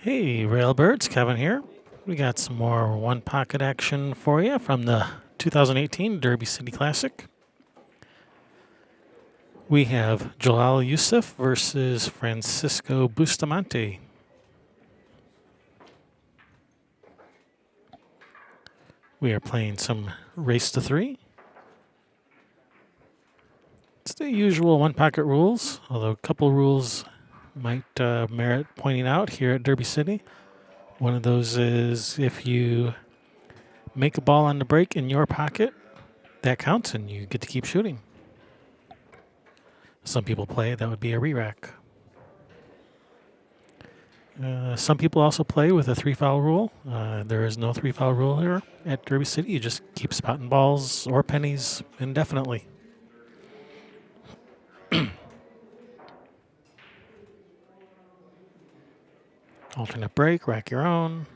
Hey, Railbirds, Kevin here. We got some more one pocket action for you from the 2018 Derby City Classic. We have Jalal Yousif versus Francisco Bustamante. We are playing some race to three. It's the usual one pocket rules, although a couple rules might merit pointing out here at Derby City. One of those is if you make a ball on the break in your pocket, that counts and you get to keep shooting. Some people play, that would be a re-rack. Some people also play with a three-foul rule. There is no three-foul rule here at Derby City. You just keep spotting balls or pennies indefinitely. Alternate break, rack your own.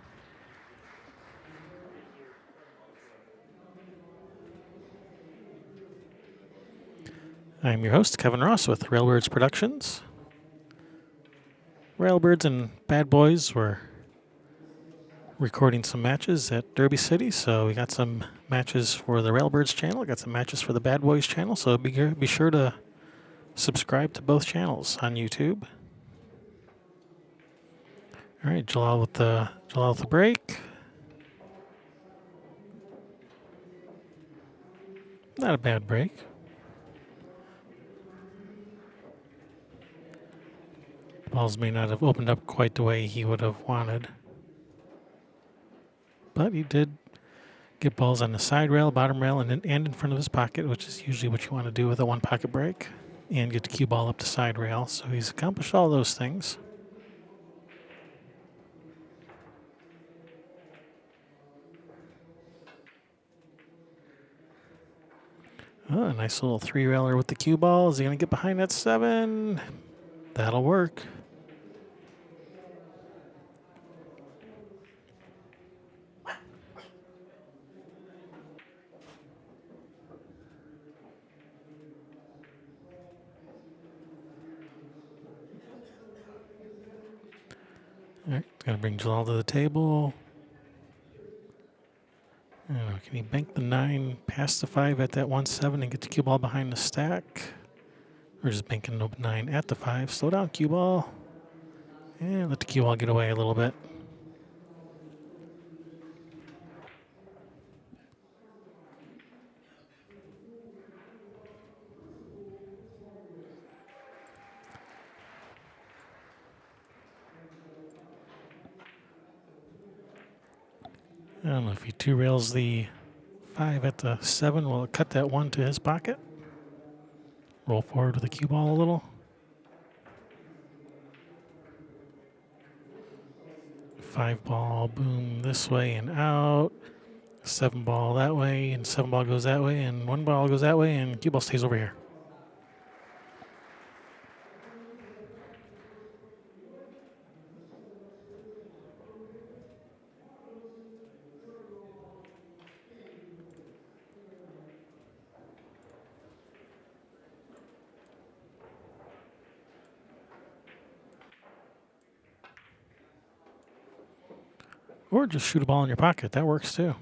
I'm your host, Kevin Ross with Railbirds Productions. Railbirds and Bad Boys were recording some matches at Derby City, so we got some matches for the Railbirds channel, got some matches for the Bad Boys channel, so be sure to subscribe to both channels on YouTube. All right, Jalal with the break. Not a bad break. Balls may not have opened up quite the way he would have wanted. But he did get balls on the side rail, bottom rail, and in front of his pocket, which is usually what you want to do with a one pocket break, and get the cue ball up the side rail. So he's accomplished all those things. Oh, a nice little three railer with the cue ball. Is he going to get behind that 7? That'll work. All right, going to bring Jalal to the table. Can he bank the 9 past the 5 at that 1-7 and get the cue ball behind the stack? Or just banking the 9 at the 5. Slow down, cue ball. And let the cue ball get away a little bit. I don't know if he two rails the 5 at the 7. Will it cut that 1 to his pocket? Roll forward with the cue ball a little. 5 ball, boom, this way and out. 7 ball that way, and 7 ball goes that way, and 1 ball goes that way, and cue ball stays over here. Or just shoot a ball in your pocket. That works too.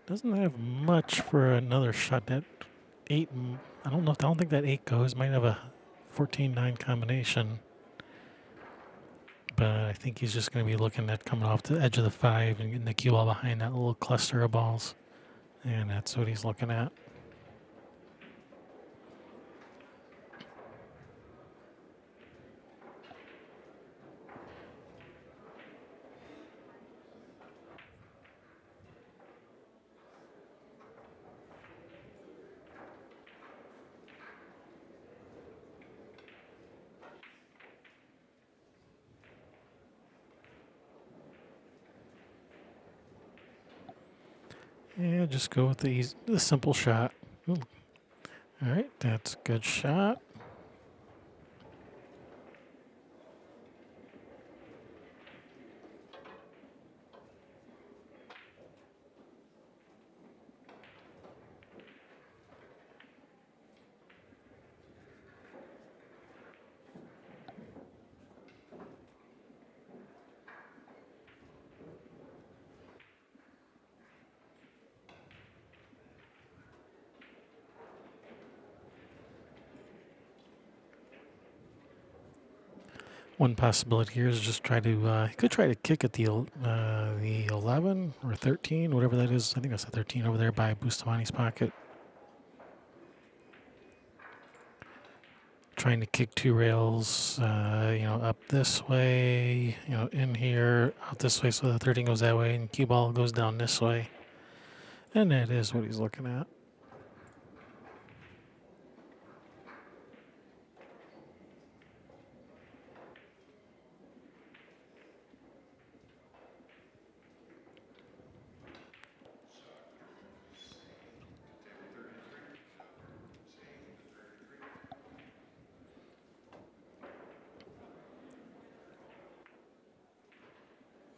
Doesn't have much for another shot. That 8, I don't think that 8 goes. Might have a 14-9 combination. But I think he's just going to be looking at coming off the edge of the 5 and getting the cue ball behind that little cluster of balls. And that's what he's looking at. Yeah, just go with the simple shot. Ooh. All right, that's a good shot. One possibility here is just try to, he could try to kick at the 11 or 13, whatever that is. I think that's a 13 over there by Bustamante's pocket. Trying to kick two rails, up this way, in here, out this way, so the 13 goes that way, and cue ball goes down this way. And that is what he's looking at.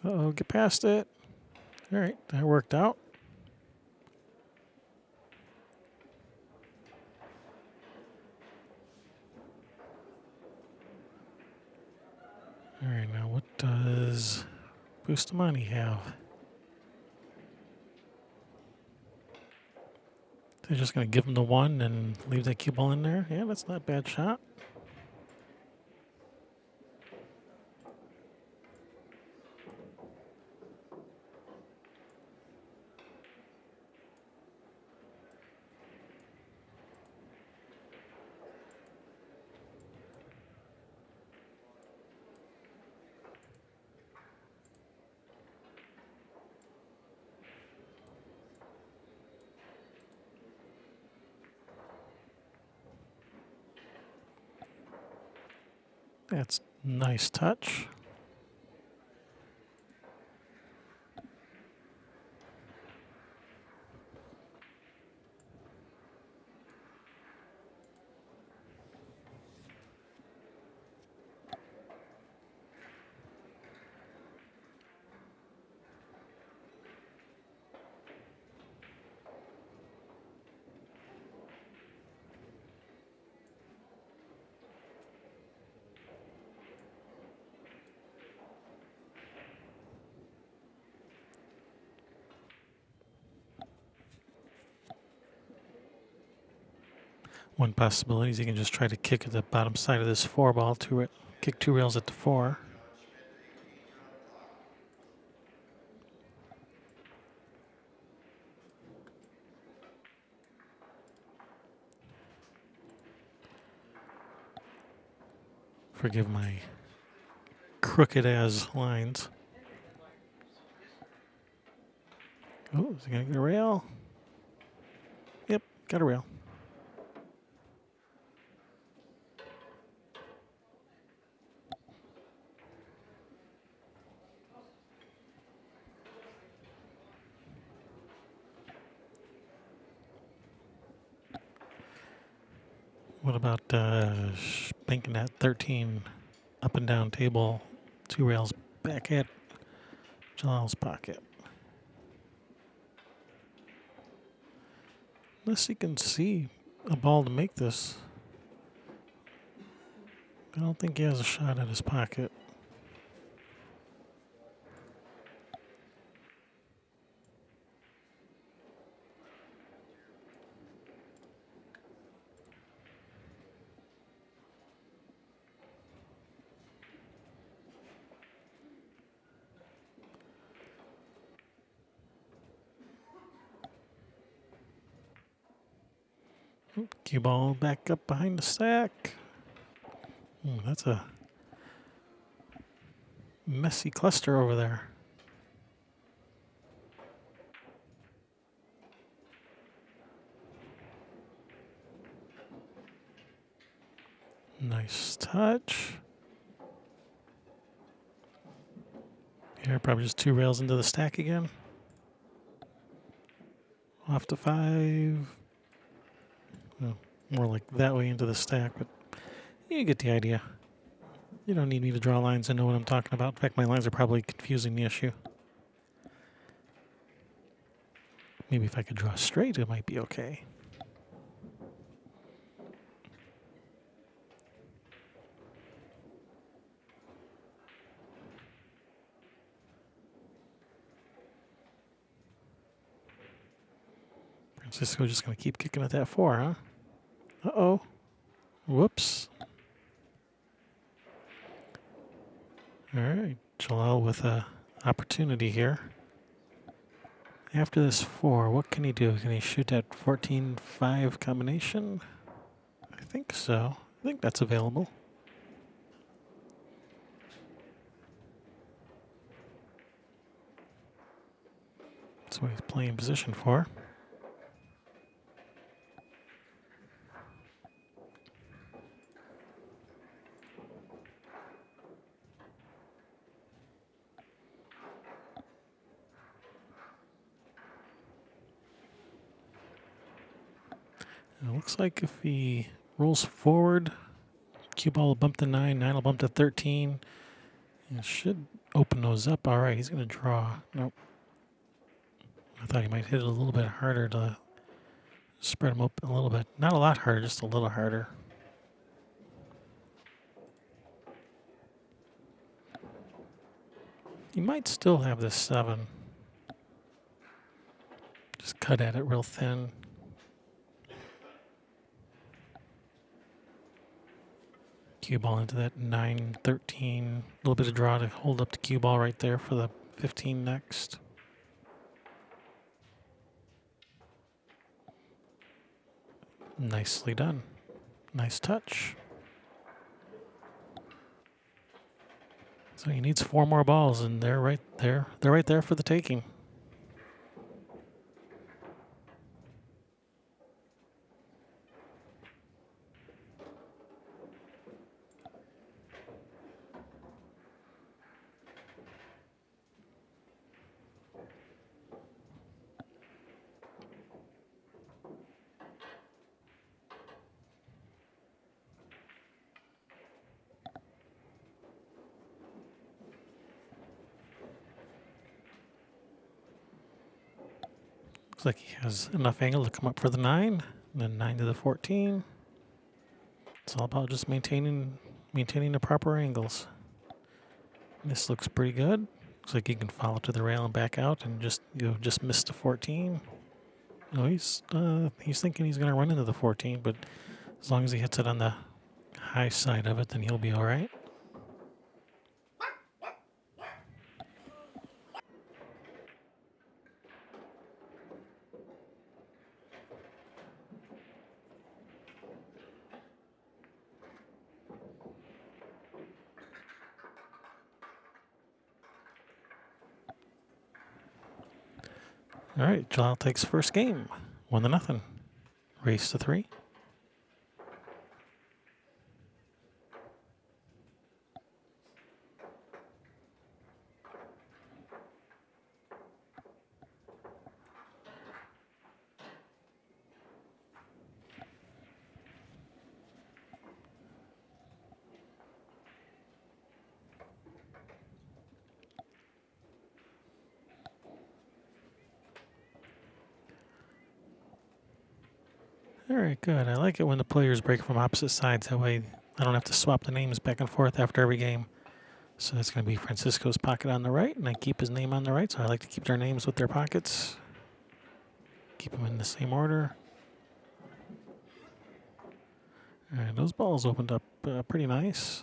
Uh-oh, get past it. All right, that worked out. All right, now what does Bustamante have? They're just going to give him the one and leave that cue ball in there? Yeah, that's not a bad shot. That's nice touch. One possibility is you can just try to kick at the bottom side of this 4 ball, kick two rails at the 4. Forgive my crooked as lines. Oh, is he going to get a rail? Yep, got a rail. What about banking that 13 up and down table, 2 rails back at Jalal's pocket? Unless he can see a ball to make this, I don't think he has a shot at his pocket. Cue ball back up behind the stack. That's a messy cluster over there. Nice touch. Here, probably just 2 rails into the stack again. Off to 5. Well, more like that way into the stack, but you get the idea. You don't need me to draw lines and know what I'm talking about. In fact, my lines are probably confusing the issue. Maybe if I could draw straight, it might be okay. Francisco just going to keep kicking at that 4, huh? Uh-oh. Whoops. All right, Jalal with a opportunity here. After this 4, what can he do? Can he shoot that 14-5 combination? I think so. I think that's available. That's what he's playing position for. It looks like if he rolls forward, cue ball will bump to 9, 9 will bump to 13. It should open those up. All right, he's going to draw. Nope. I thought he might hit it a little bit harder to spread them open a little bit. Not a lot harder, just a little harder. You might still have this 7. Just cut at it real thin. Cue ball into that 9, 13. A little bit of draw to hold up the cue ball right there for the 15 next. Nicely done. Nice touch. So he needs 4 more balls, and they're right there. They're right there for the taking. Looks like he has enough angle to come up for the 9, and then 9 to the 14. It's all about just maintaining the proper angles. This looks pretty good. Looks like he can follow to the rail and back out, and just miss the 14. No, he's thinking he's going to run into the 14, but as long as he hits it on the high side of it, then he'll be all right. All right, Jalal takes first game, 1-0. Race to 3. All right, good. I like it when the players break from opposite sides. That way I don't have to swap the names back and forth after every game. So that's going to be Francisco's pocket on the right, and I keep his name on the right. So I like to keep their names with their pockets. Keep them in the same order. All right, those balls opened up pretty nice.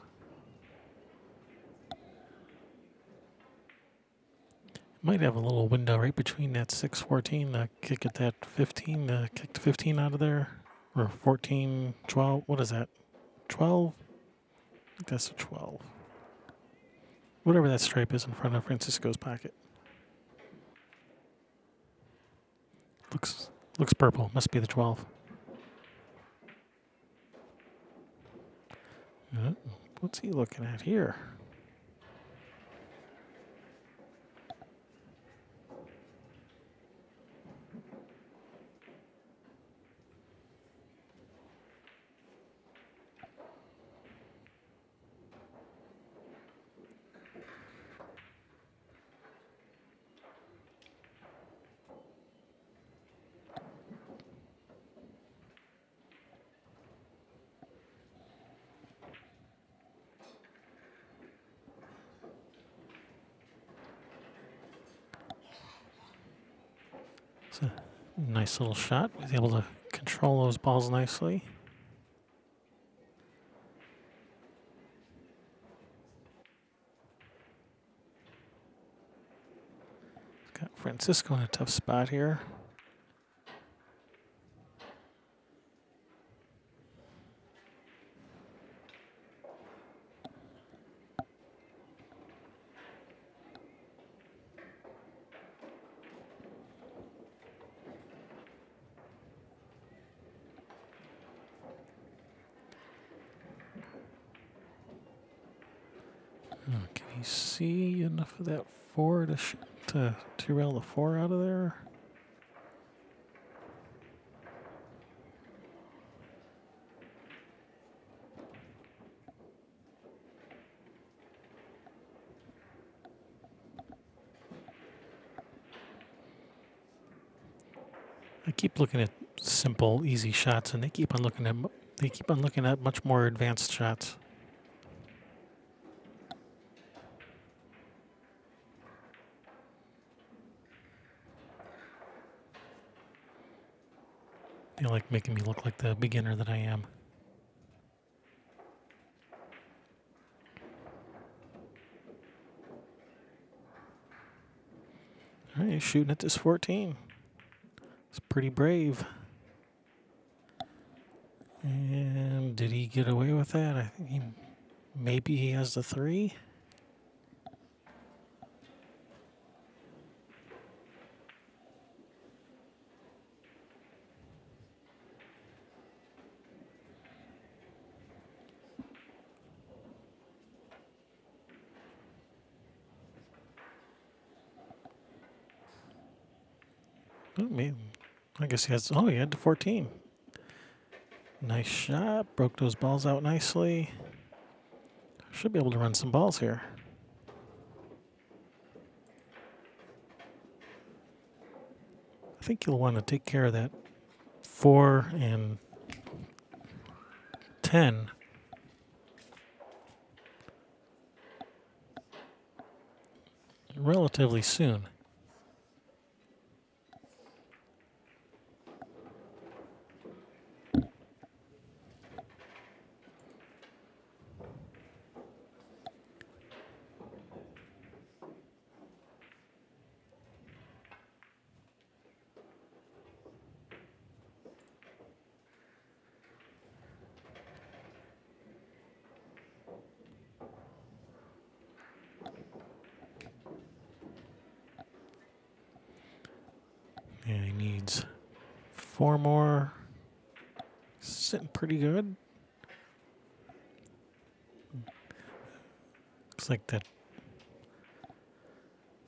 Might have a little window right between that 6-14 to kick at that 15, kick the 15 out of there. Or 14, 12, what is that? 12? I think that's a 12. Whatever that stripe is in front of Francisco's pocket. Looks purple, must be the 12. What's he looking at here? It's a nice little shot. He's able to control those balls nicely. Got Francisco in a tough spot here. Can you see enough of that 4 to rail the 4 out of there? I keep looking at simple, easy shots, and they keep on looking at much more advanced shots. They like making me look like the beginner that I am. All right, he's shooting at this 14. It's pretty brave. And did he get away with that? I think maybe he has the 3. Oh, man. I guess he has. Oh, he had the 14. Nice shot. Broke those balls out nicely. Should be able to run some balls here. I think you'll want to take care of that 4 and 10. Relatively soon. And he needs 4 more. Sitting pretty good. Looks like that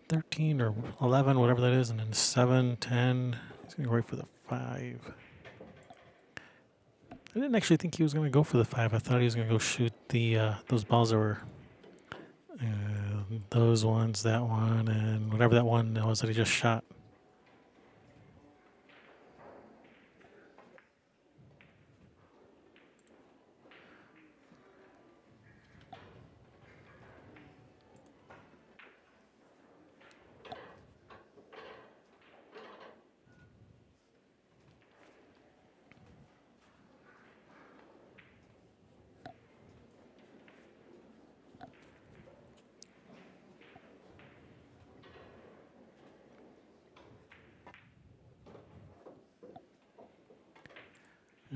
13 or 11, whatever that is, and then 7, 10. He's going to go right for the 5. I didn't actually think he was going to go for the 5. I thought he was going to go shoot the those balls that were those ones, that one, and whatever that one was that he just shot.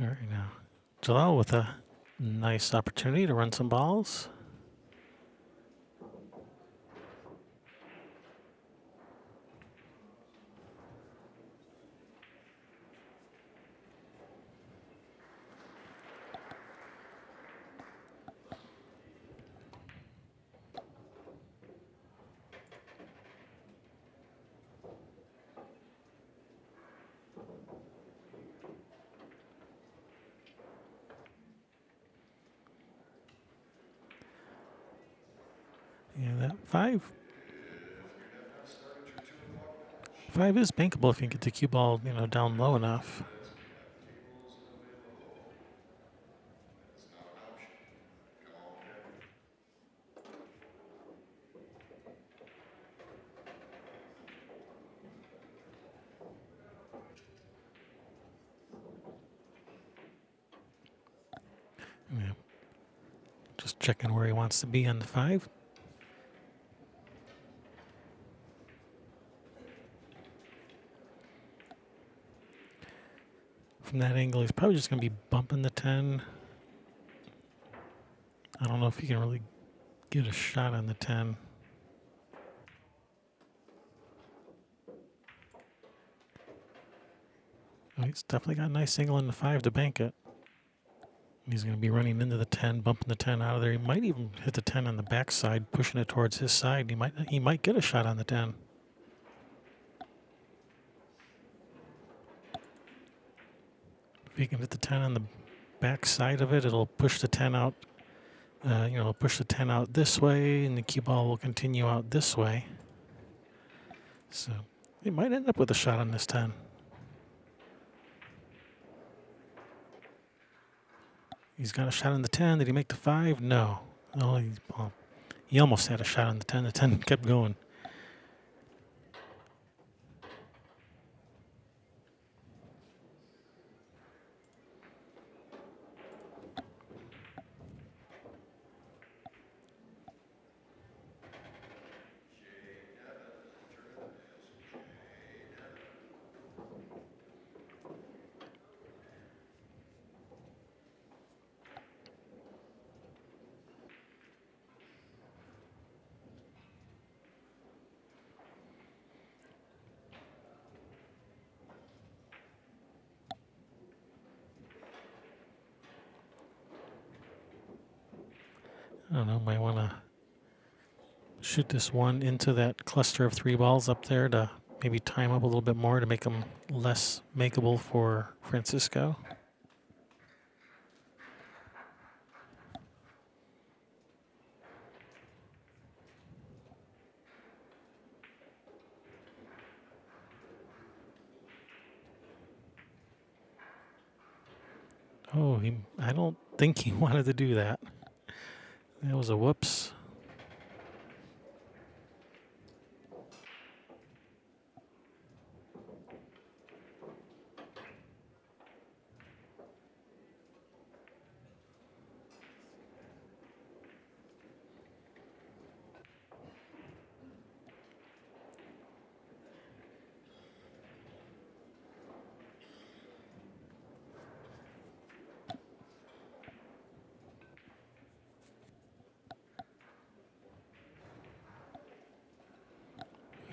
All right, now Jalal with a nice opportunity to run some balls. Yeah, that 5 is bankable if you can get the cue ball, down low enough. Yeah. Just checking where he wants to be on the 5. from that angle, he's probably just going to be bumping the 10. I don't know if he can really get a shot on the 10. Oh, he's definitely got a nice angle in the 5 to bank it. He's going to be running into the 10, bumping the 10 out of there. He might even hit the 10 on the backside, pushing it towards his side. He might get a shot on the 10. If he can hit the 10 on the backside of it, it'll push the 10 out. Push the 10 out this way, and the cue ball will continue out this way. So he might end up with a shot on this 10. He's got a shot on the 10. Did he make the 5? No. No, he almost had a shot on the 10. The 10 kept going. I don't know, might want to shoot this one into that cluster of 3 balls up there to maybe time up a little bit more to make them less makeable for Francisco. Oh, I don't think he wanted to do that. That was a whoops.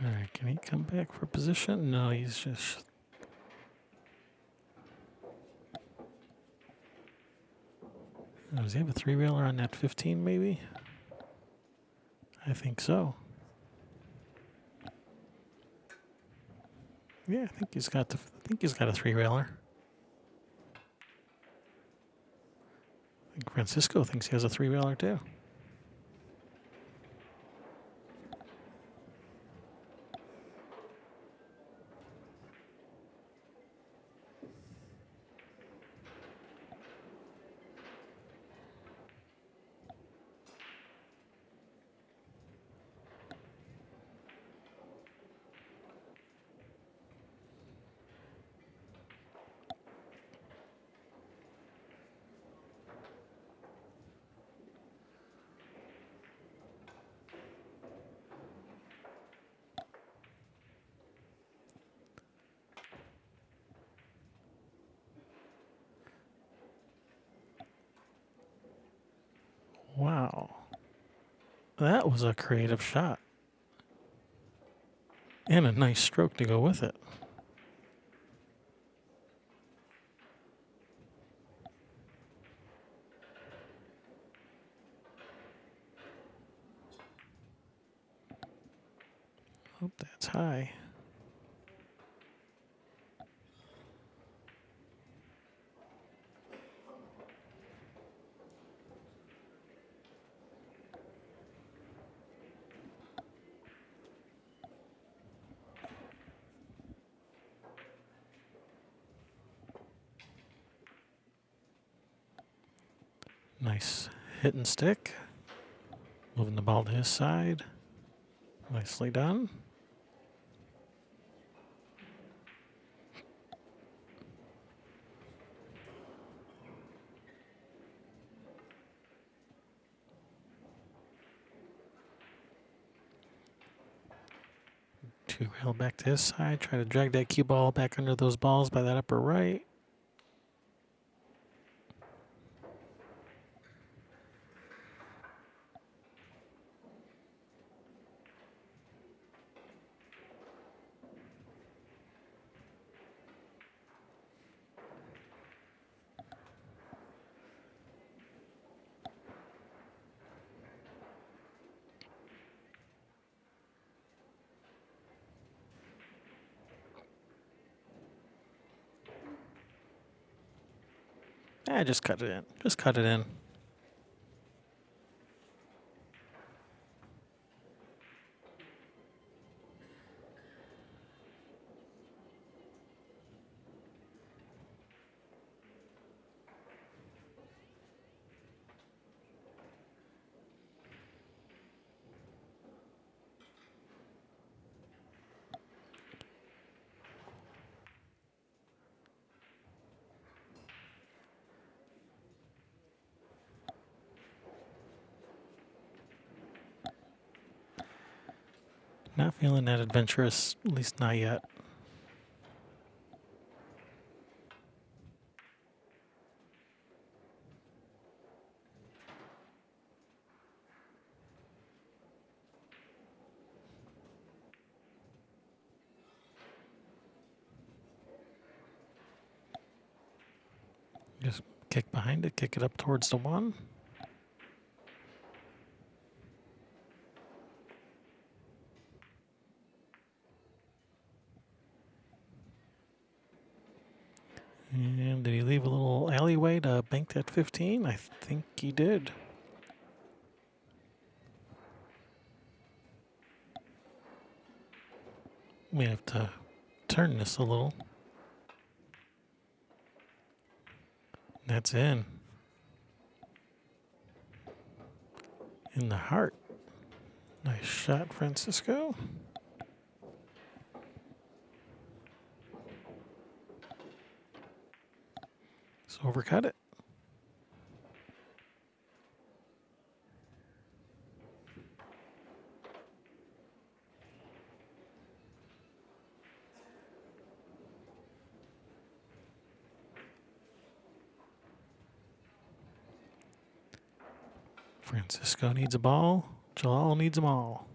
All right, can he come back for position? No, he's just... Oh, does he have a 3-railer on that 15 maybe? I think so. Yeah, I think he's got a 3-railer. I think Francisco thinks he has a 3-railer too. Wow. That was a creative shot. And a nice stroke to go with it. Hope that's high. Nice hit and stick. Moving the ball to his side. Nicely done. Two rail back to his side. Try to drag that cue ball back under those balls by that upper right. Just cut it in. Just cut it in. Not feeling that adventurous, at least not yet. Just kick behind it, kick it up towards the one. And did he leave a little alleyway to bank that 15? I think he did. We have to turn this a little. That's in. In the heart. Nice shot, Francisco. Just overcut it. Francisco needs a ball. Jalal needs them all.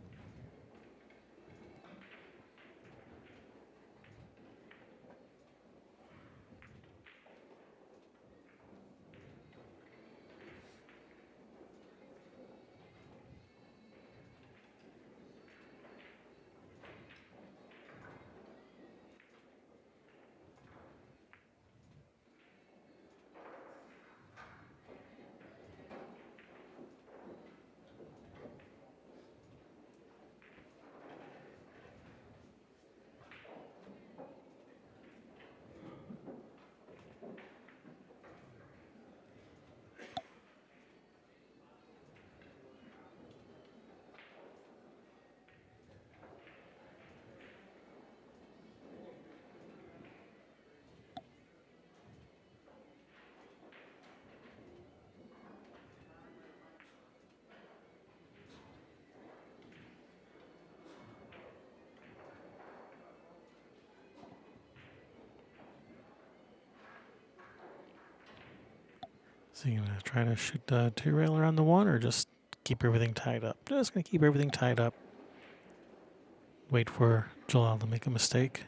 So you gonna try to shoot the two-railer on the one or just keep everything tied up? Just gonna keep everything tied up. Wait for Jalal to make a mistake.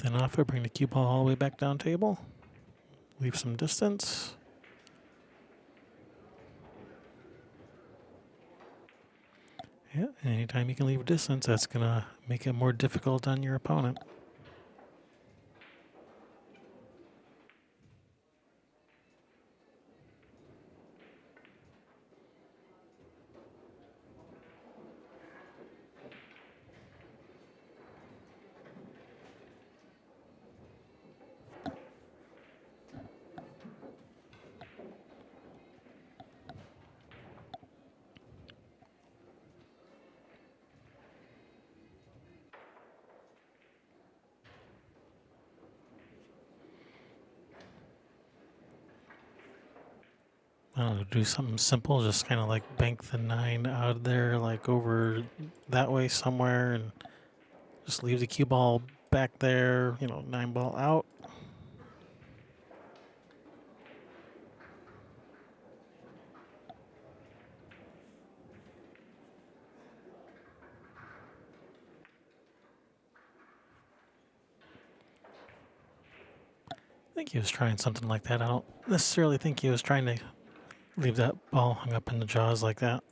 Then off it, bring the cue ball all the way back down table. Leave some distance. Yeah, anytime you can leave distance, that's gonna make it more difficult on your opponent. I don't know, do something simple, just kind of like bank the 9 out of there, like over that way somewhere, and just leave the cue ball back there, 9 ball out. think he was trying something like that. I don't necessarily think he was trying to leave that ball hung up in the jaws like that.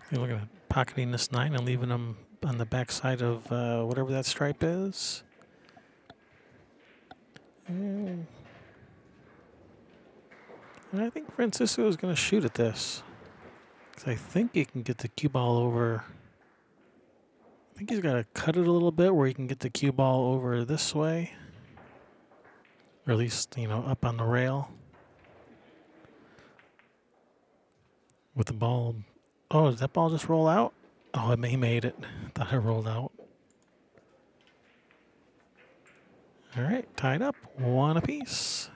You're looking at pocketing this 9 and leaving him on the back side of whatever that stripe is. And I think Francisco is going to shoot at this. 'Cause I think he can get the cue ball over. I think he's got to cut it a little bit where he can get the cue ball over this way. Or at least, up on the rail. With the ball. Oh, did that ball just roll out? Oh, he made it. Thought it rolled out. All right, tied up. 1 apiece.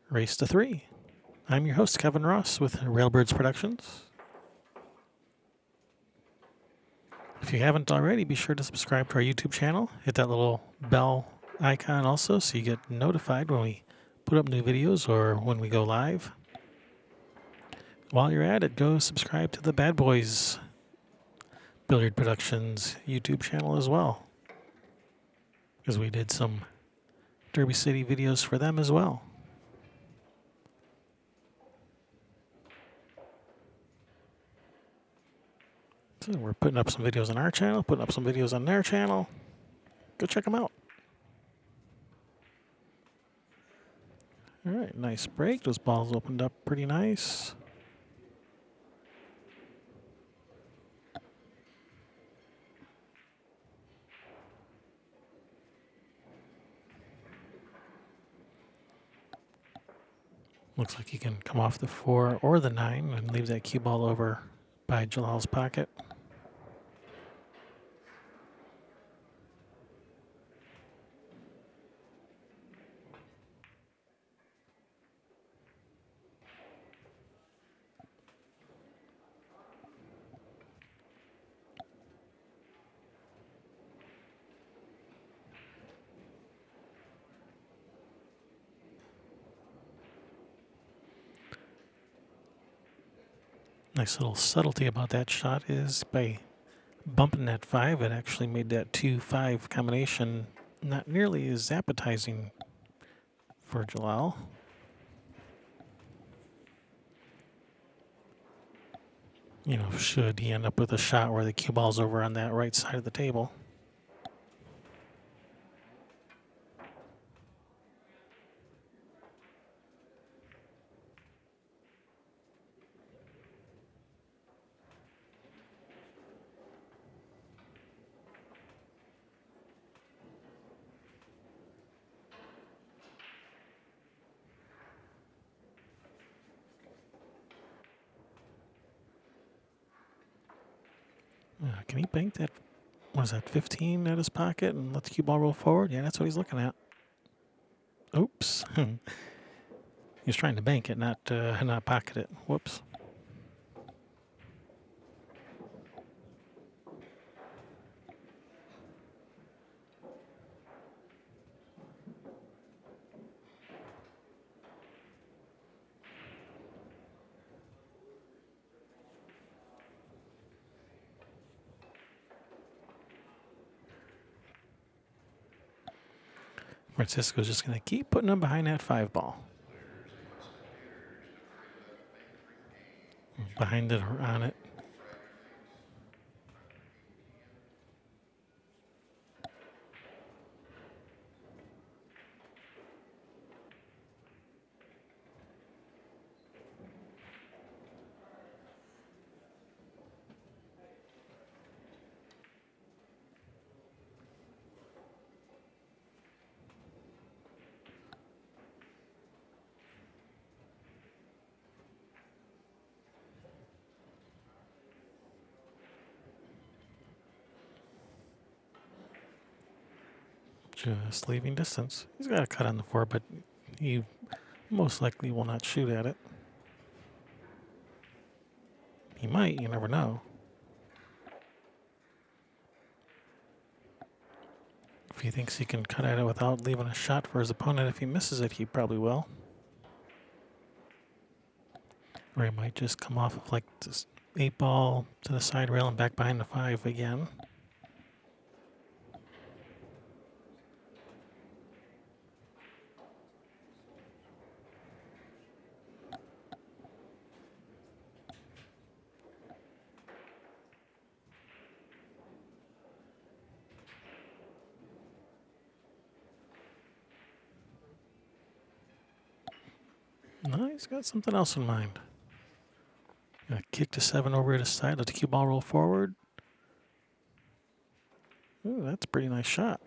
Race to 3. I'm your host, Kevin Ross, with Railbirds Productions. If you haven't already, be sure to subscribe to our YouTube channel. Hit that little bell icon also so you get notified when we put up new videos or when we go live. While you're at it, go subscribe to the Bad Boys Billiard Productions YouTube channel as well, because we did some Derby City videos for them as well. So we're putting up some videos on our channel, putting up some videos on their channel. Go check them out. All right, nice break. Those balls opened up pretty nice. Looks like he can come off the 4 or the 9 and leave that cue ball over by Jalal's pocket. Nice little subtlety about that shot is by bumping that 5, it actually made that 2-5 combination not nearly as appetizing for Jalal. Should he end up with a shot where the cue ball's over on that right side of the table. Can he bank that? What is that, 15 at his pocket and let the cue ball roll forward? Yeah, that's what he's looking at. Oops. He was trying to bank it, not pocket it. Whoops. Francisco's just going to keep putting him behind that 5 ball. Behind it or on it. Just leaving distance. He's got a cut on the 4, but he most likely will not shoot at it. He might, you never know. If he thinks he can cut at it without leaving a shot for his opponent, if he misses it, he probably will. Or he might just come off of like this 8-ball to the side rail and back behind the 5 again. No, he's got something else in mind. Gonna kick the 7 over to the side, let the cue ball roll forward. Ooh, that's a pretty nice shot.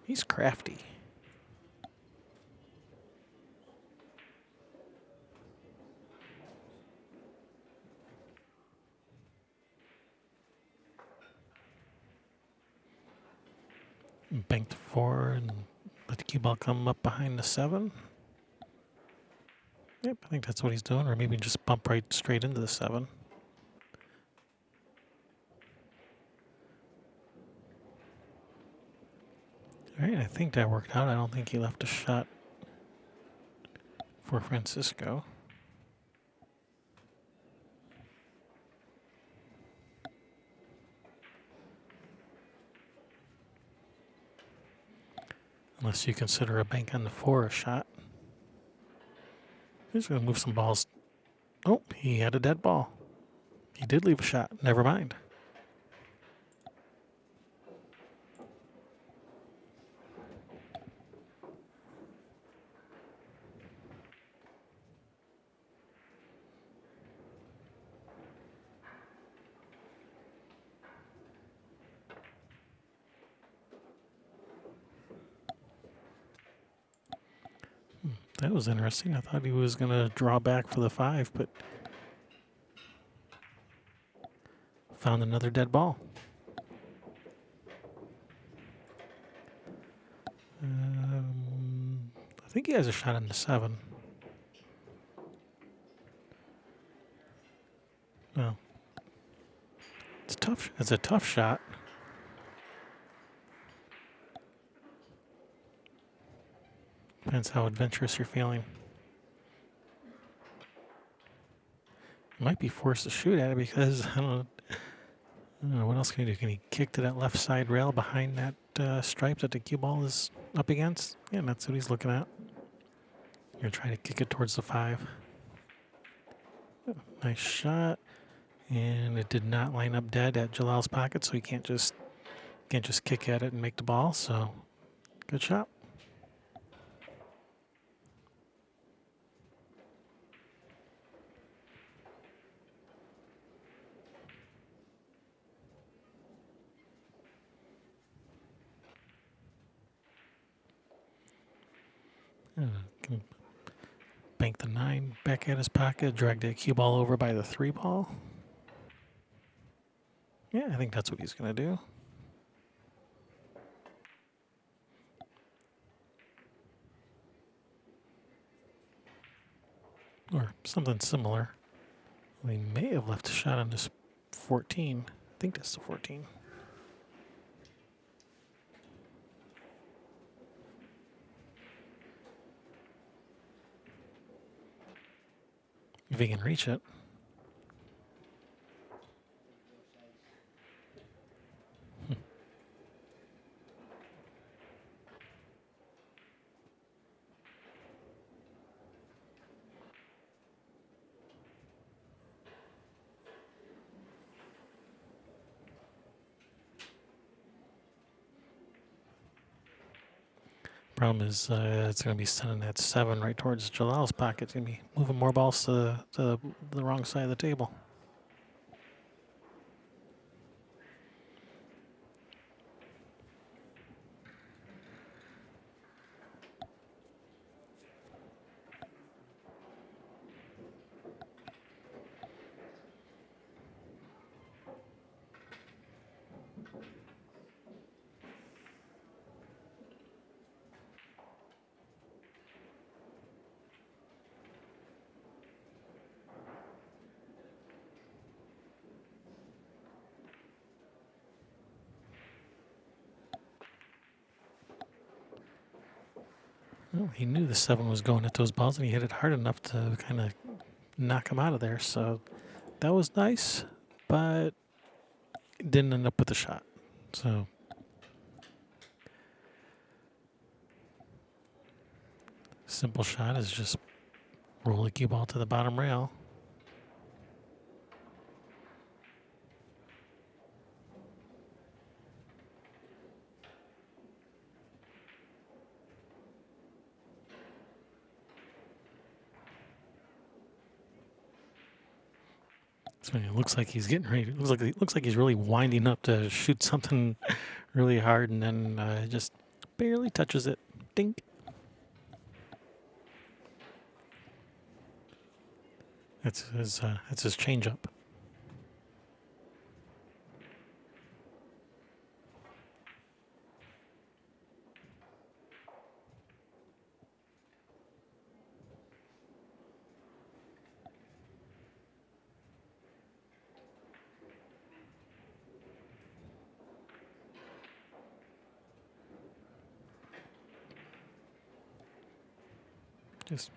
He's crafty. Bank the 4 and let the cue ball come up behind the 7. Yep, I think that's what he's doing, or maybe just bump right straight into the 7. All right, I think that worked out. I don't think he left a shot for Francisco. Unless you consider a bank on the 4 a shot. He's going to move some balls. Oh, he had a dead ball. He did leave a shot. Never mind. That was interesting. I thought he was going to draw back for the 5, but found another dead ball. I think he has a shot on the 7. Well, it's tough. It's a tough shot. Depends how adventurous you're feeling. You might be forced to shoot at it because I don't know what else can he do. Can he kick to that left side rail behind that stripe that the cue ball is up against? Yeah, that's what he's looking at. You're gonna try to kick it towards the 5. Nice shot, and it did not line up dead at Jalal's pocket, so he can't just kick at it and make the ball. So, good shot. Can bank the 9 back at his pocket, drag that cue ball over by the 3 ball. Yeah, I think that's what he's going to do. Or something similar. We may have left a shot on this 14. I think that's the 14. If he can reach it. Problem is, it's going to be sending that 7 right towards Jalal's pocket. It's going to be moving more balls to the wrong side of the table. Well, he knew the 7 was going at those balls, and he hit it hard enough to kind of knock him out of there. So that was nice, but didn't end up with a shot. So simple shot is just roll the cue ball to the bottom rail. So it looks like he's getting ready. It looks like he's really winding up to shoot something really hard, and then just barely touches it. Dink. That's his changeup. Just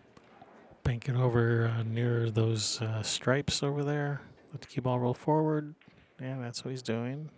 bank it over near those stripes over there. Let the cue ball roll forward. Yeah, that's what he's doing.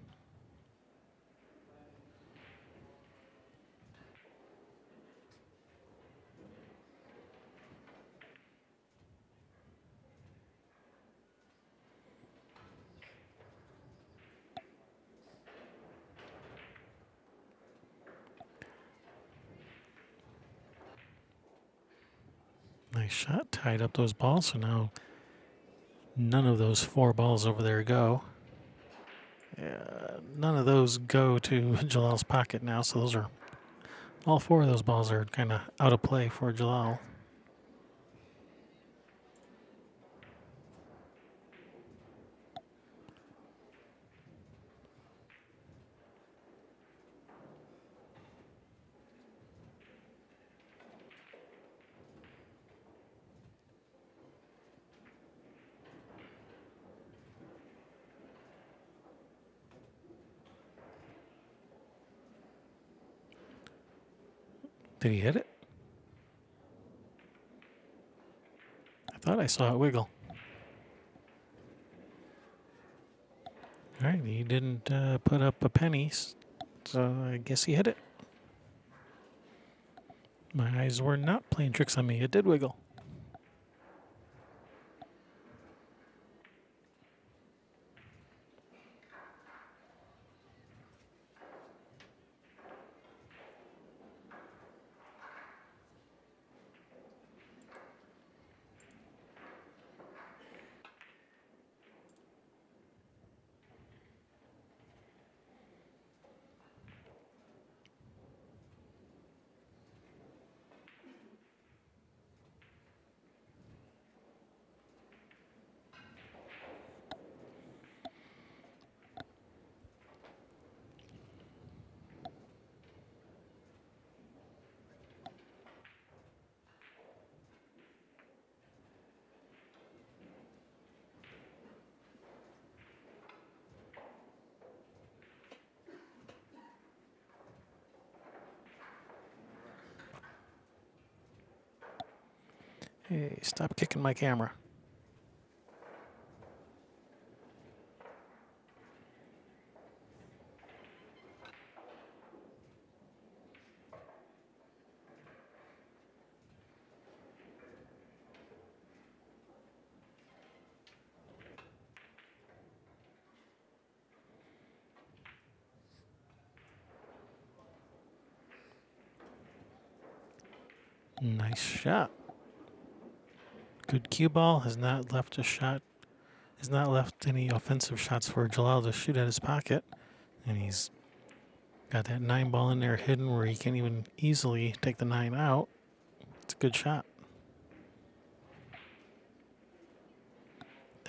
Nice shot. Tied up those balls. So now none of those 4 balls over there go. None of those go to Jalal's pocket now. So those are all 4 of those balls are kind of out of play for Jalal. Did he hit it? I thought I saw it wiggle. All right, he didn't put up a penny, so I guess he hit it. My eyes were not playing tricks on me. It did wiggle. Hey, stop kicking my camera. Nice shot. Good cue ball. Has not left a shot. Has not left any offensive shots for Jalal to shoot at his pocket. And he's got that 9 ball in there hidden where he can't even easily take the 9 out. It's a good shot.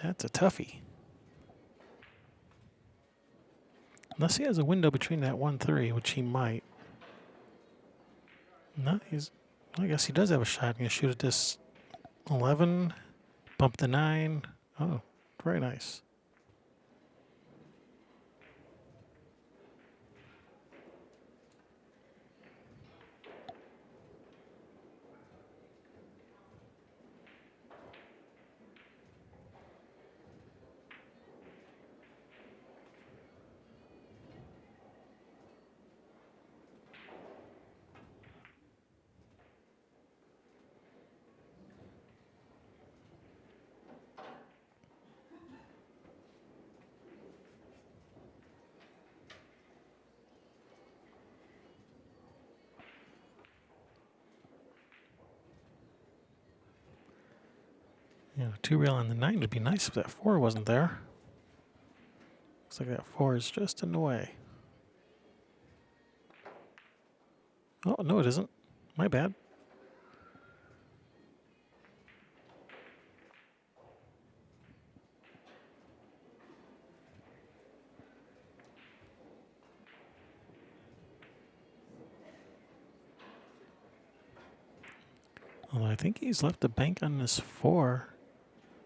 That's a toughie. Unless he has a window between that 1-3, which he might. No, I guess he does have a shot. He's going to shoot at this 11, bump the 9. Oh, very nice. Two rail on the 9 would be nice if that 4 wasn't there. Looks like that 4 is just in the way. Oh, no, it isn't. My bad. Although I think he's left the bank on this 4.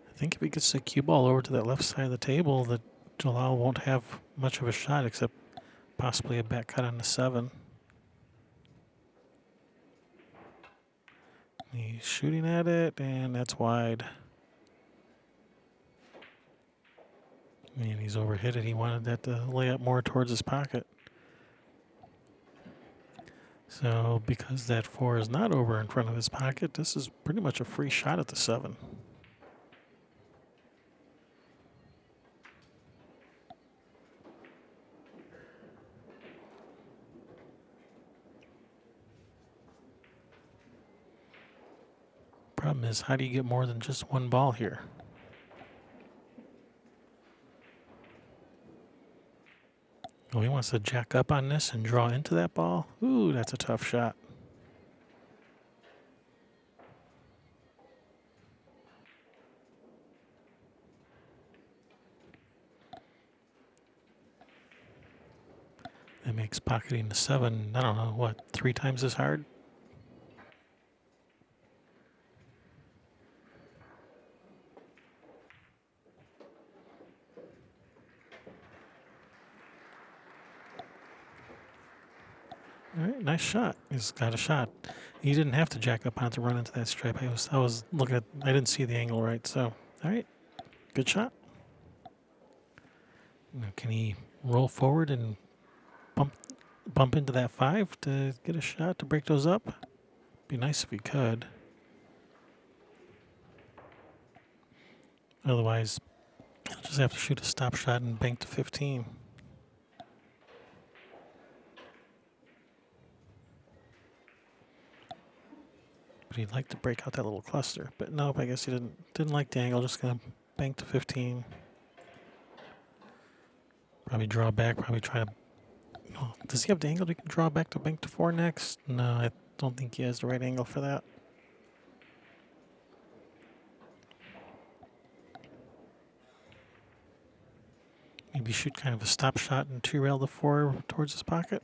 I think if he gets the cue ball over to that left side of the table, that Jalal won't have much of a shot except possibly a back cut on the 7. He's shooting at it, and that's wide. And he's overhit it. He wanted that to lay up more towards his pocket. So because that 4 is not over in front of his pocket, this is pretty much a free shot at the 7. Problem is, how do you get more than just one ball here? Oh, he wants to jack up on this and draw into that ball. Ooh, that's a tough shot. That makes pocketing the 7, I don't know, what, 3 times as hard? All right, nice shot. He's got a shot. He didn't have to jack up on it to run into that stripe. I was looking at, I didn't see the angle right. So, all right, good shot. Now, can he roll forward and bump into that 5 to get a shot to break those up? Be nice if he could. Otherwise, he'll just have to shoot a stop shot and bank to 15. But he'd like to break out that little cluster. But nope, I guess he didn't like the angle. Just gonna bank to 15. Probably draw back. Probably try to. Oh, does he have the angle he can draw back to bank to 4 next? No, I don't think he has the right angle for that. Maybe shoot kind of a stop shot and 2 rail the 4 towards his pocket.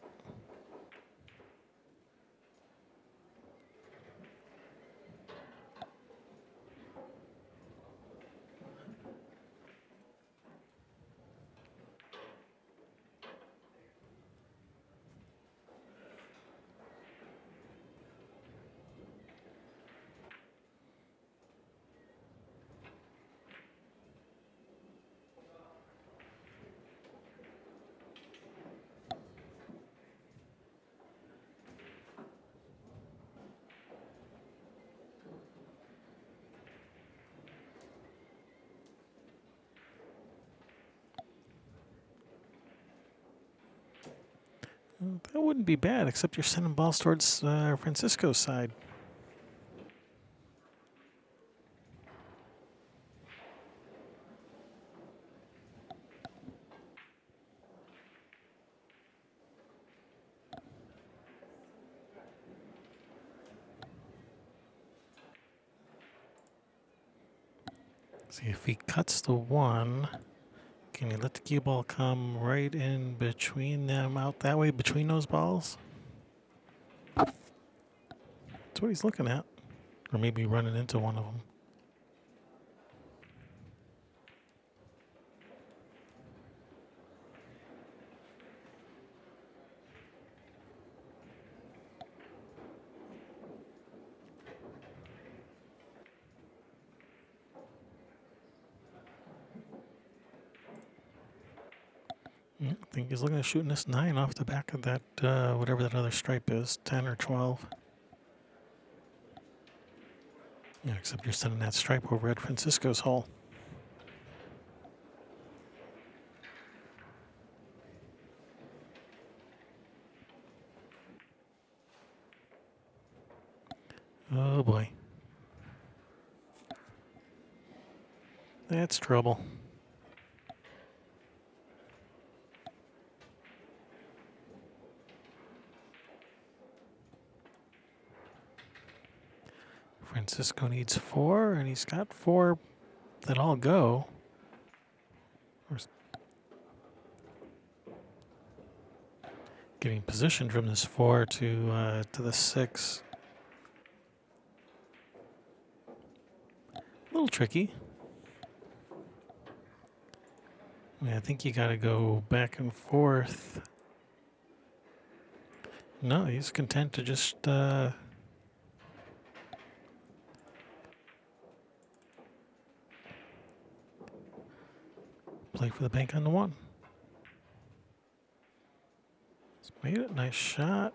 That wouldn't be bad, except you're sending balls towards Francisco's side. See if he cuts the 1. Can you let the cue ball come right in between them, out that way, between those balls? That's what he's looking at. Or maybe running into one of them. I think he's looking at shooting this 9 off the back of that, whatever that other stripe is, 10 or 12. Yeah, except you're sending that stripe over at Francisco's hole. Oh boy. That's trouble. Francisco needs 4, and he's got 4 that all go. Getting positioned from this 4 to the 6. A little tricky. I think you got to go back and forth. No, he's content to just play for the bank on the 1. He's made it. Nice shot.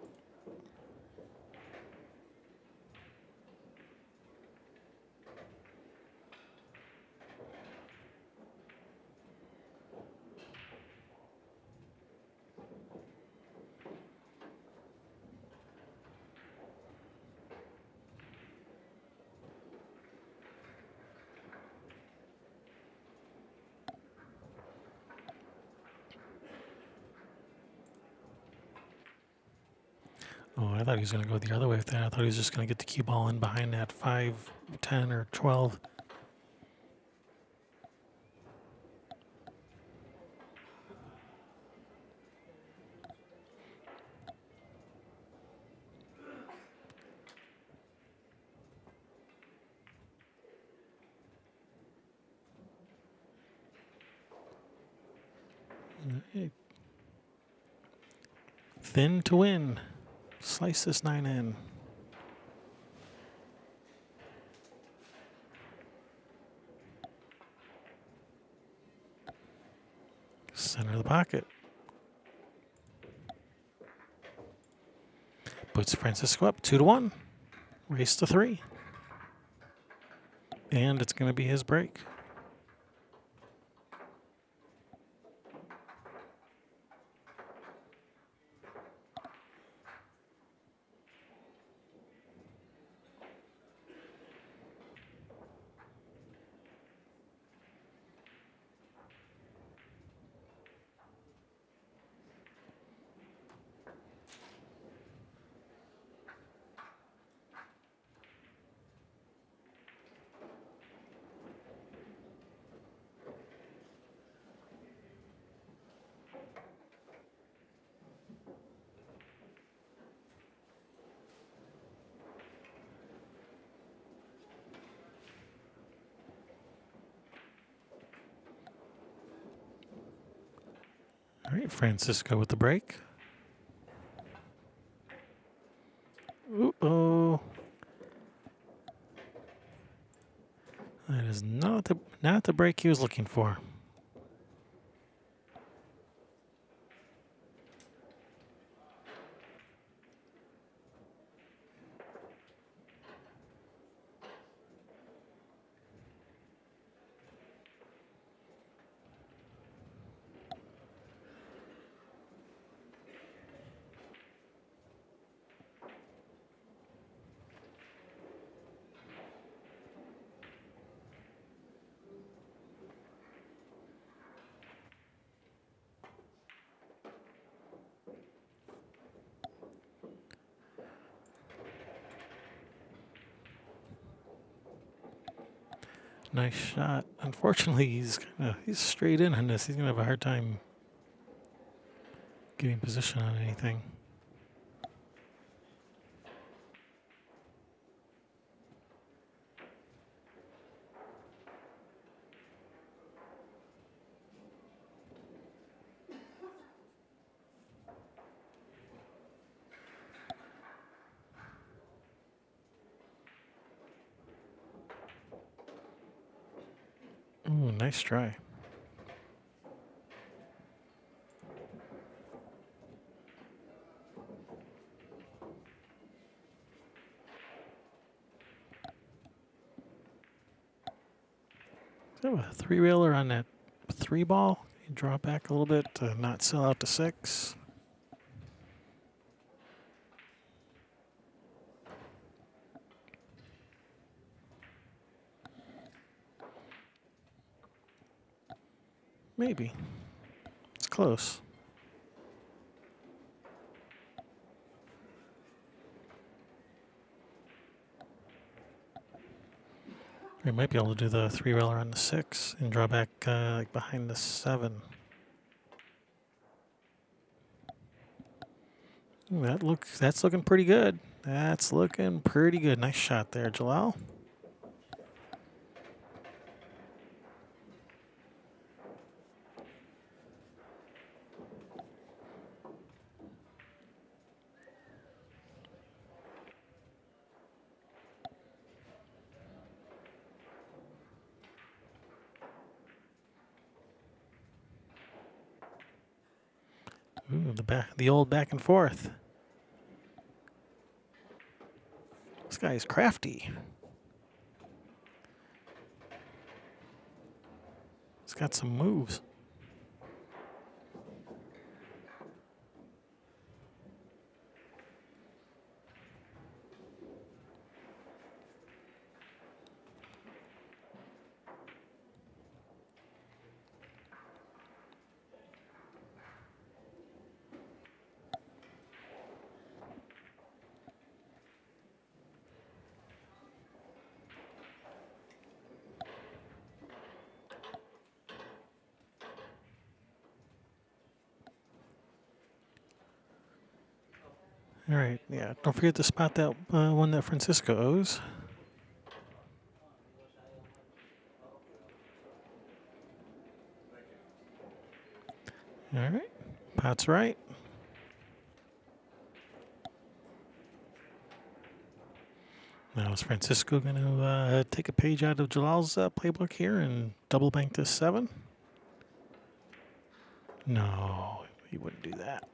Oh, I thought he was going to go the other way with that. I thought he was just going to get the cue ball in behind that 5, 10, or 12. Thin to win. Slice this 9 in. Center of the pocket. Puts Francisco up 2-1. Race to 3. And it's going to be his break. All right, Francisco with the break. Uh-oh. That is not the break he was looking for. Nice shot. Unfortunately, he's straight in on this. He's gonna have a hard time getting position on anything. Ooh, nice try. So a 3-railer on that 3 ball. You draw back a little bit to not sell out to 6. Maybe. It's close. We might be able to do the 3-railer on the 6 and draw back like behind the 7. Ooh, that's looking pretty good. That's looking pretty good. Nice shot there, Jalal. Ooh, the old back and forth. This guy's crafty. He's got some moves. All right, yeah. Don't forget to spot that one that Francisco owes. All right, pot's right. Now is Francisco going to take a page out of Jalal's playbook here and double bank this 7? No, he wouldn't do that.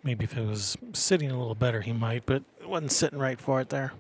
Maybe if it was sitting a little better, he might, but it wasn't sitting right for it there.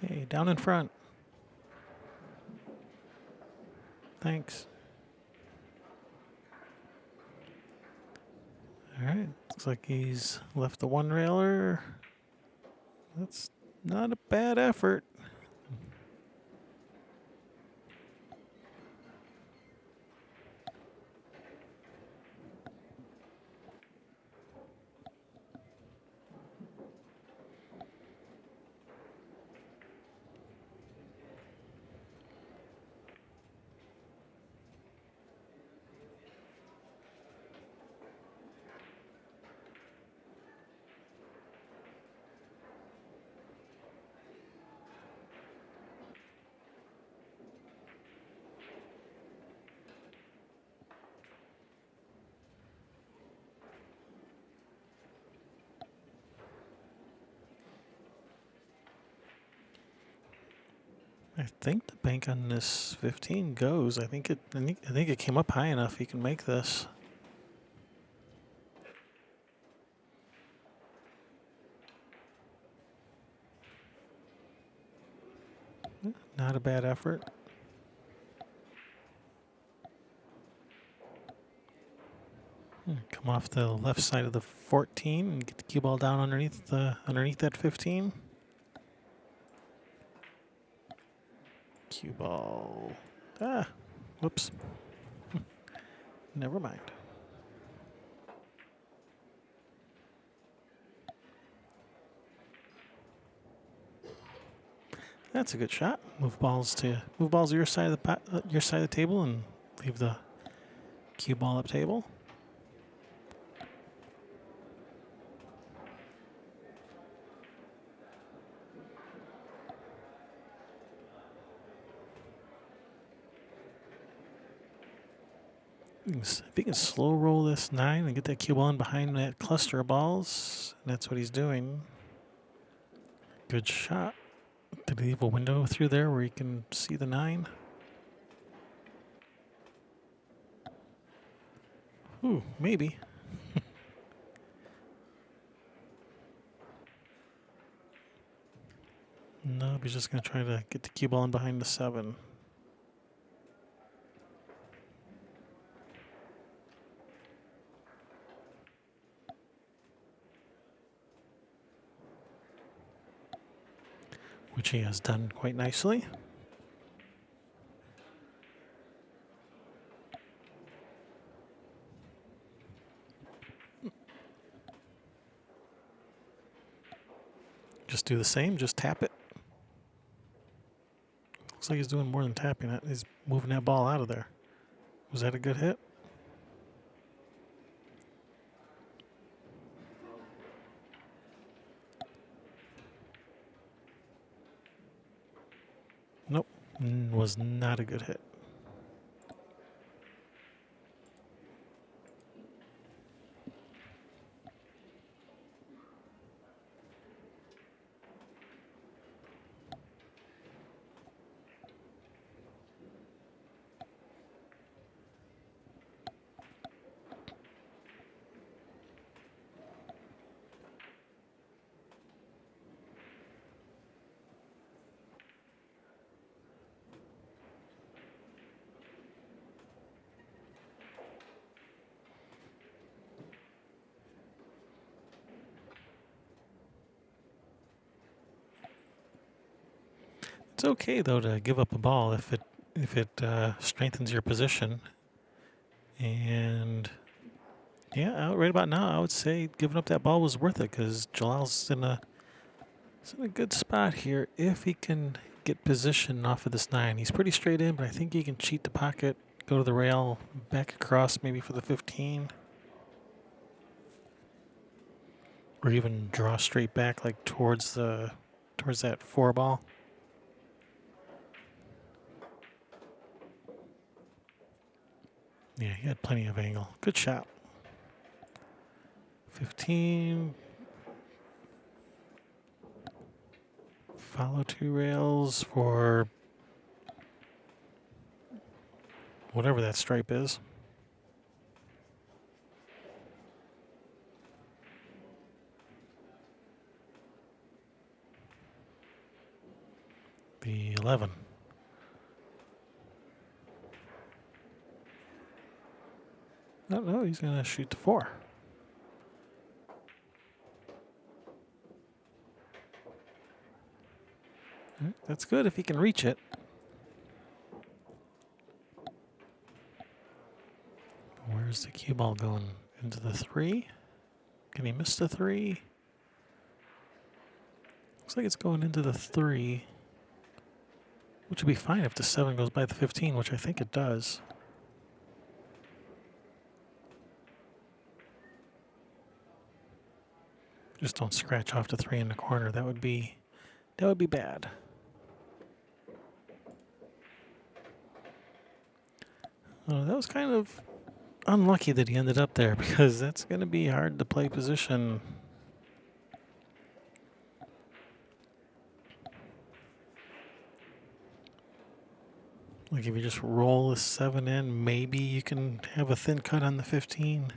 Hey, down in front. Thanks. All right, looks like he's left the 1-railer. That's not a bad effort. I think the bank on this 15 goes. I think it came up high enough he can make this. Not a bad effort. Come off the left side of the 14 and get the cue ball down underneath that 15. Cue ball. Whoops. Never mind. That's a good shot. Move balls to your side of the table and leave the cue ball up table. If he can slow roll this 9 and get that cue ball in behind that cluster of balls, that's what he's doing. Good shot. Did he leave a window through there where he can see the 9? Ooh, maybe. No, he's just going to try to get the cue ball in behind the 7. Which he has done quite nicely. Just do the same, just tap it. Looks like he's doing more than tapping it. He's moving that ball out of there. Was that a good hit? Nope, was not a good hit. It's okay though to give up a ball if it strengthens your position. And yeah, right about now, I would say giving up that ball was worth it because Jalal's in a good spot here if he can get position off of this 9. He's pretty straight in, but I think he can cheat the pocket, go to the rail, back across maybe for the 15. Or even draw straight back like towards that 4 ball. Yeah, he had plenty of angle. Good shot. 15. Follow 2 rails for whatever that stripe is. The 11. No, he's going to shoot the 4. That's good if he can reach it. Where's the cue ball going? Into the 3? Can he miss the 3? Looks like it's going into the 3. Which would be fine if the 7 goes by the 15, which I think it does. Just don't scratch off the 3 in the corner. That would be bad. That was kind of unlucky that he ended up there because that's going to be hard to play position. Like if you just roll the 7 in, maybe you can have a thin cut on the 15.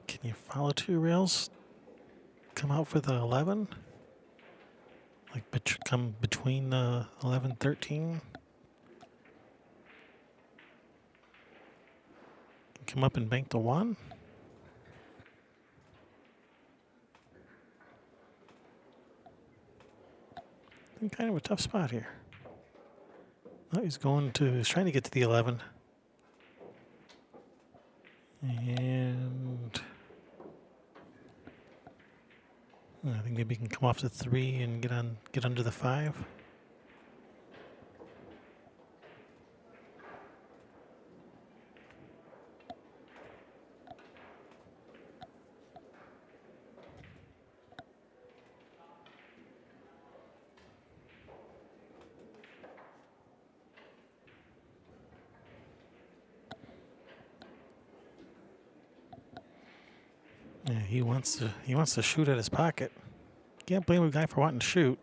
Can you follow 2 rails? Come out for the 11? Like come between the 11, 13? Come up and bank the 1? In kind of a tough spot here. Oh, he's trying to get to the 11. And I think maybe he can come off the 3 and get under the 5. Yeah, he wants to shoot at his pocket. Can't blame a guy for wanting to shoot.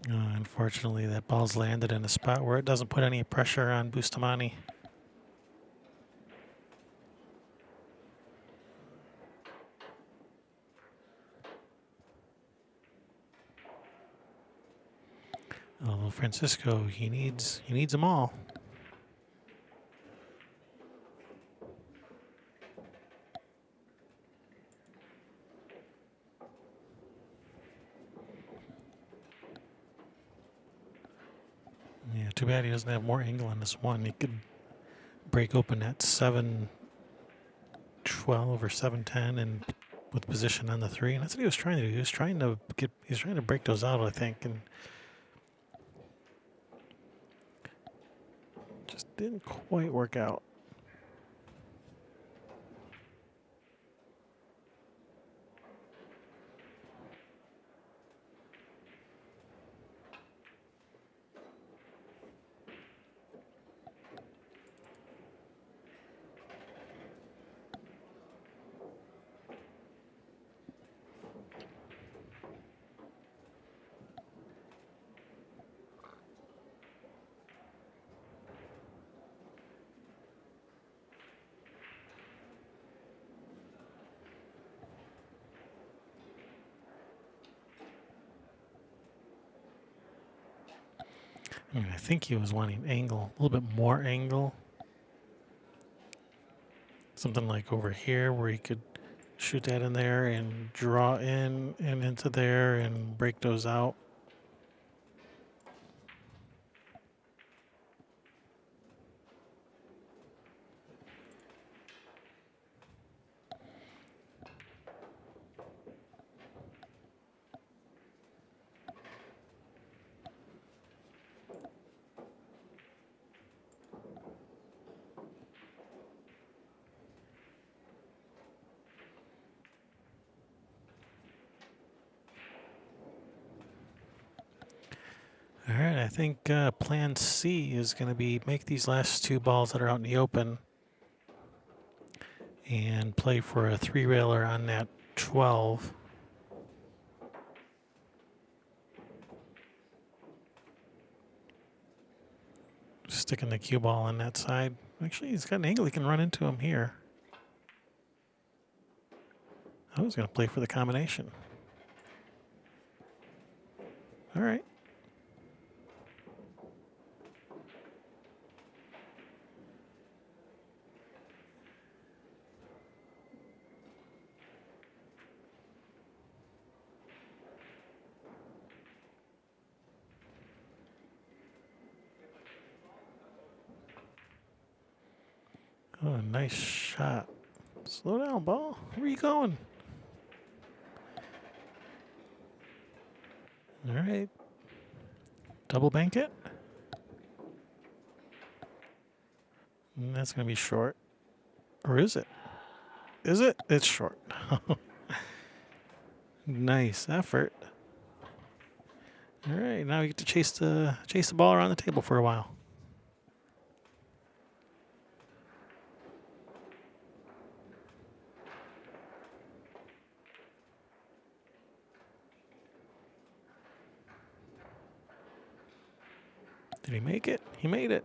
Unfortunately, that ball's landed in a spot where it doesn't put any pressure on Bustamante. Although Francisco, he needs them all. Yeah, too bad he doesn't have more angle on this one. He could break open at 7-12 or 7-10 and with position on the 3. And that's what he was trying to do. He was trying to break those out, I think, and just didn't quite work out. I think he was wanting angle, a little bit more angle. Something like over here where he could shoot that in there and draw in and into there and break those out. All right, I think plan C is going to be make these last 2 balls that are out in the open and play for a 3-railer on that 12. Sticking the cue ball on that side. Actually, he's got an angle he can run into him here. I was going to play for the combination. All right. Oh, nice shot. Slow down, ball. Where are you going? All right. Double bank it. And that's going to be short. Or is it? Is it? It's short. Nice effort. All right, now we get to chase the ball around the table for a while. Did he make it? He made it.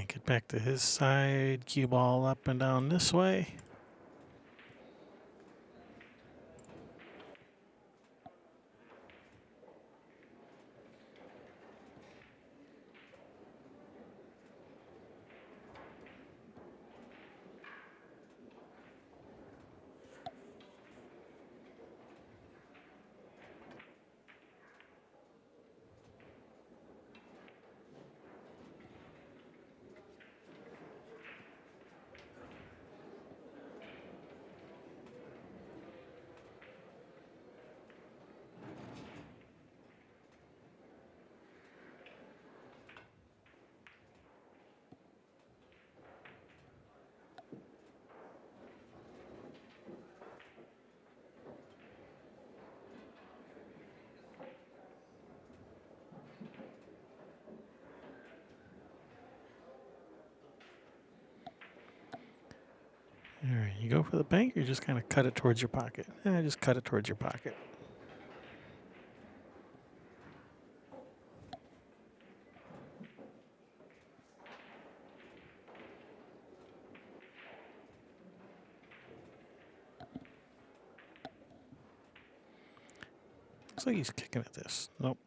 Bank it back to his side. Cue ball up and down this way. All right, you go for the bank, or you just kind of cut it towards your pocket. Just cut it towards your pocket. Looks like he's kicking at this. Nope.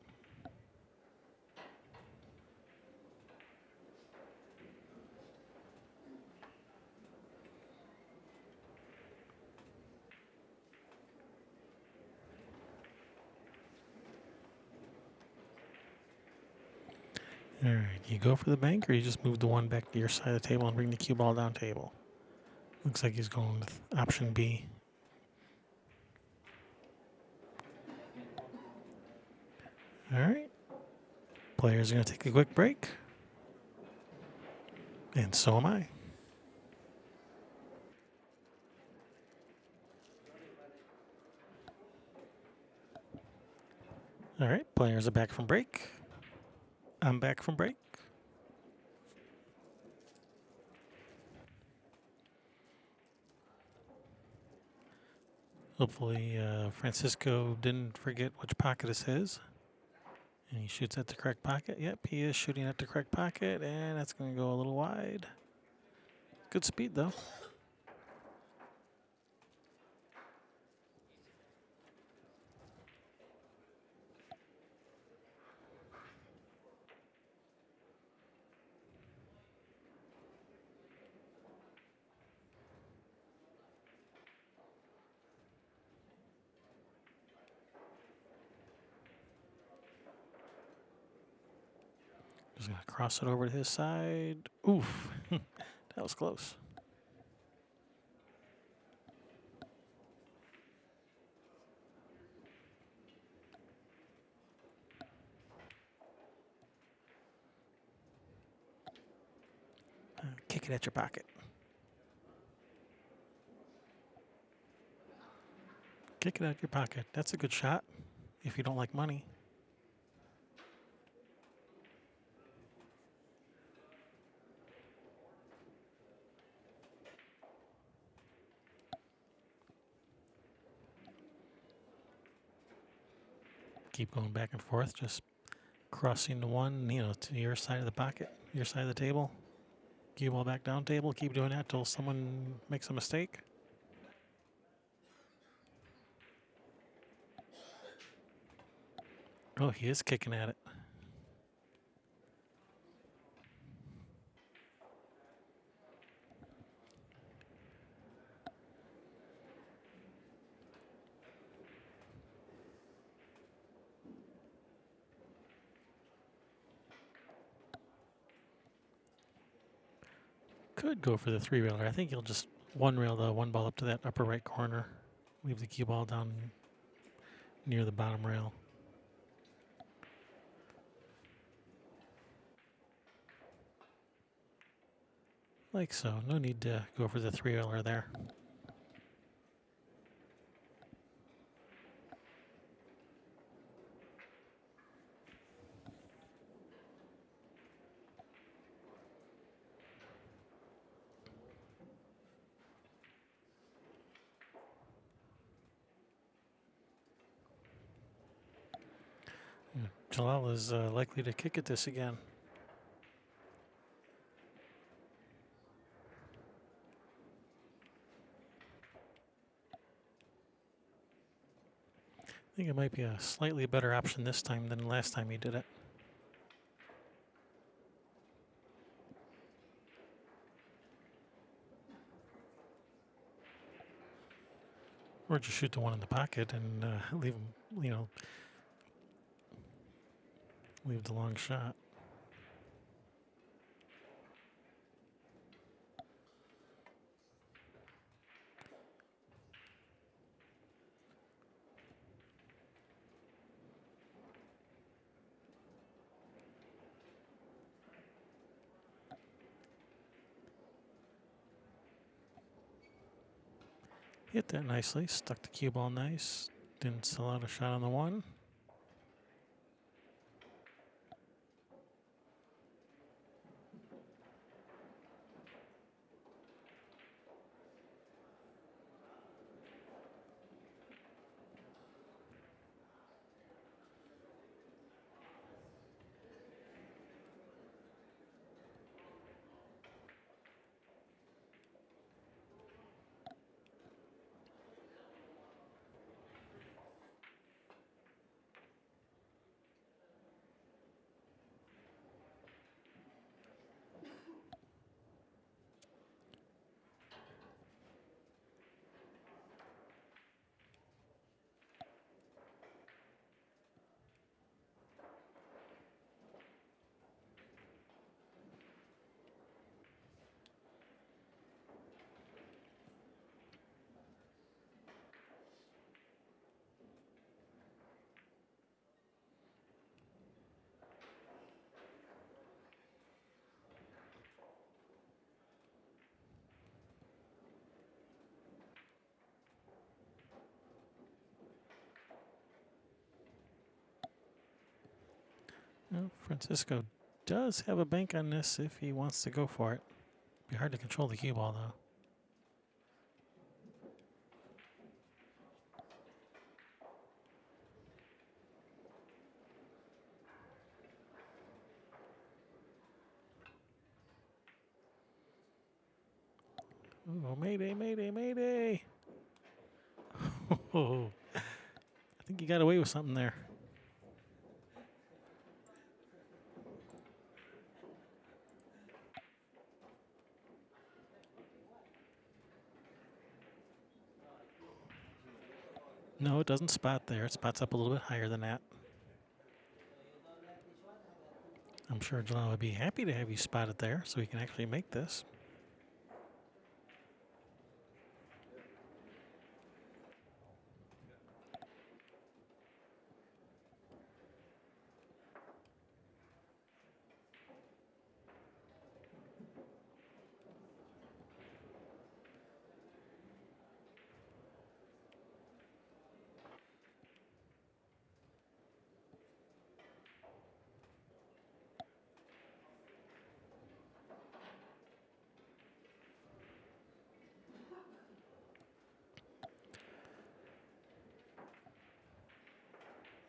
All right, you go for the bank, or you just move the one back to your side of the table and bring the cue ball down table. Looks like he's going with option B. All right. Players are going to take a quick break. And so am I. All right, players are back from break. I'm back from break. Hopefully, Francisco didn't forget which pocket is his. And he shoots at the correct pocket. Yep, he is shooting at the correct pocket, and that's going to go a little wide. Good speed, though. Just going to cross it over to his side. Oof. That was close. Kick it at your pocket. Kick it out your pocket. That's a good shot if you don't like money. Keep going back and forth, just crossing the one, to your side of the pocket, your side of the table. Cue ball back down table. Keep doing that till someone makes a mistake. Oh, he is kicking at it. Could go for the three-railer. I think he'll just one-rail the one ball up to that upper right corner. Leave the cue ball down near the bottom rail. Like so. No need to go for the three-railer there. Jalal is likely to kick at this again. I think it might be a slightly better option this time than last time you did it. Or just shoot the one in the pocket and leave him, leave the long shot. Hit that nicely, stuck the cue ball nice. Didn't sell out a shot on the one. Well, Francisco does have a bank on this if he wants to go for it. Be hard to control the cue ball though. Oh, mayday, mayday, mayday. Oh, I think you got away with something there. No, it doesn't spot there. It spots up a little bit higher than that. I'm sure Jalal would be happy to have you spot it there so he can actually make this.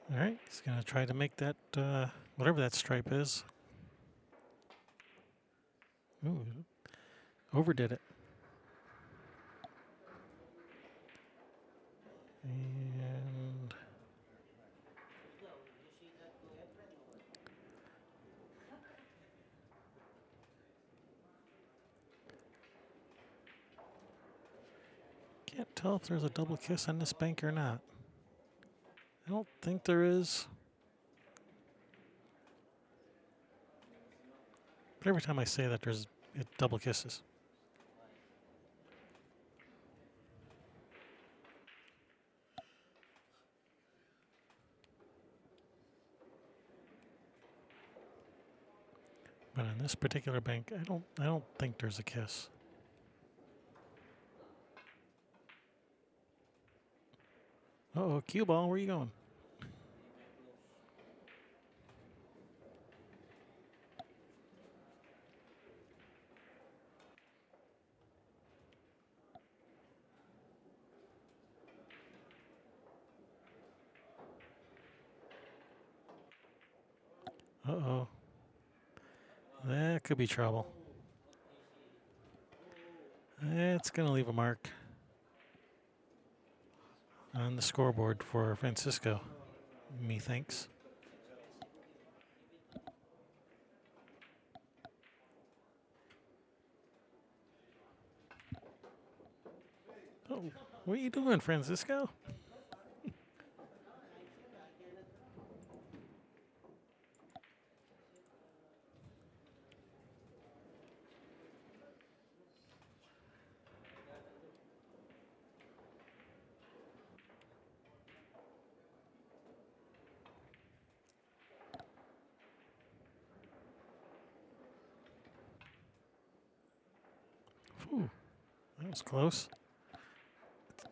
All right, he's going to try to make that, whatever that stripe is. Ooh, overdid it. And can't tell if there's a double kiss on this bank or not. I don't think there is. But every time I say that, it double kisses. But on this particular bank, I don't think there's a kiss. Uh-oh, cue ball, where are you going? Uh-oh. That could be trouble. It's going to leave a mark. on the scoreboard for Francisco. Methinks. Oh, what are you doing, Francisco? Ooh, that was close.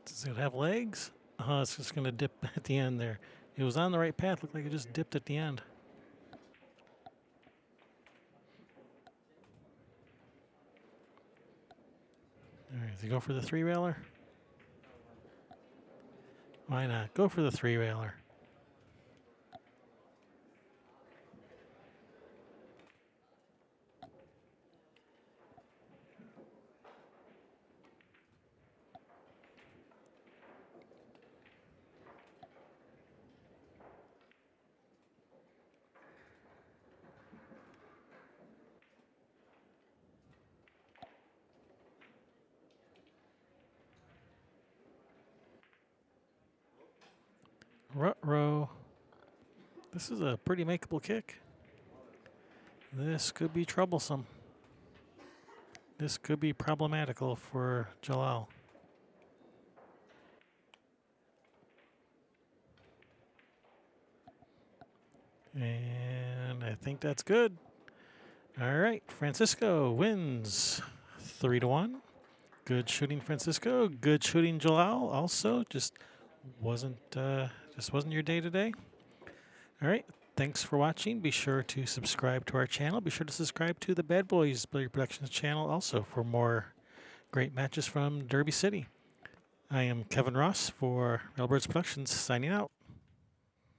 Does it have legs? Oh, it's just going to dip at the end there. It was on the right path. Looked like it just dipped at the end. All right, does he go for the three-railer? Why not? Go for the three-railer. Ruh-roh. This is a pretty makeable kick. This could be troublesome. This could be problematical for Jalal. And I think that's good. All right, Francisco wins 3-1. Good shooting, Francisco. Good shooting, Jalal. Also, just wasn't your day today. All right, thanks for watching. Be sure to subscribe to our channel. Be sure to subscribe to the Bad Boys Billiard Productions channel also for more great matches from Derby City. I am Kevin Ross for Railbirds Productions, signing out.